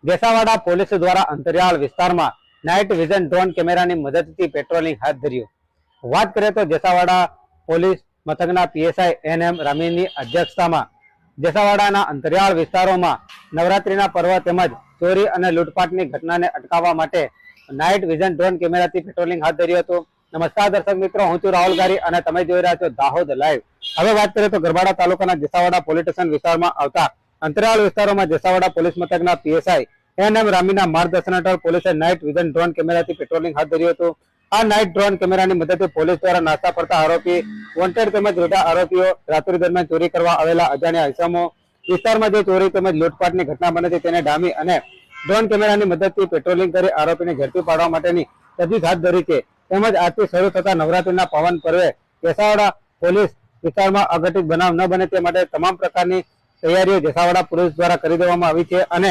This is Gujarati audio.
જેસાવાડા પોલીસ દ્વારા અંતરિયાળ વિસ્તારમાં નાઇટ વિઝન ડ્રોન કેમેરાની મદદથી પેટ્રોલિંગ હાથ ધર્યું। વાત કરીએ તો જેસાવાડા પોલીસ મથકના પીએસઆઈ એનએમ રામીની અધ્યક્ષતામાં જેસાવાડાના અંતરિયાળ વિસ્તારોમાં નવરાત્રીના પર્વ તેમજ ચોરી અને લૂંટફાટની ઘટનાને અટકાવવા માટે નાઇટ વિઝન ડ્રોન કેમેરાથી પેટ્રોલિંગ હાથ ધર્યું હતું। નમસ્કાર દર્શક મિત્રો, હું છું રાહુલ ગારી અને તમે જોઈ રહ્યા છો દાહોદ લાઈવ। હવે વાત કરીએ તો ગરબાડા તાલુકાના જેસાવાડા પોલીસ સ્ટેશન વિસ્તારમાં આવતા અંતરિયાળ વિસ્તારોમાં જેસાવાડા પોલીસ મથકના પીએસઆઈ એનએમ રામીના માર્ગદર્શન હેઠળ પોલીસે નાઇટ વિઝન ડ્રોન કેમેરાથી પેટ્રોલિંગ હાથ ધર્યું હતું। આ નાઇટ ડ્રોન કેમેરાની મદદથી પોલીસ દ્વારા નાસ્તા ફરતા આરોપી, વોન્ટેડ તેમજ રૂઢા આરોપીઓ, રાત્રિ દરમિયાન ચોરી કરવા આવેલા અજાણ્યા ઇસમો, વિસ્તારમાં જે ચોરી તેમજ લૂંટફાટની ઘટના બને છે તેને ડામી અને ડ્રોન કેમેરાની મદદથી પેટ્રોલિંગ કરી આરોપીને ઝડપી પાડવા માટેની તજવીજ હાથ ધરી છે। તેમજ આજથી શરૂ થતા નવરાત્રીના પાવન પર્વે જેસાવાડા પોલીસ વિસ્તારમાં અઘટિત બનાવ ન બને તે માટે તમામ પ્રકારની તૈયારીઓ જેસાવાડા પોલીસ દ્વારા કરી દેવામાં આવી છે અને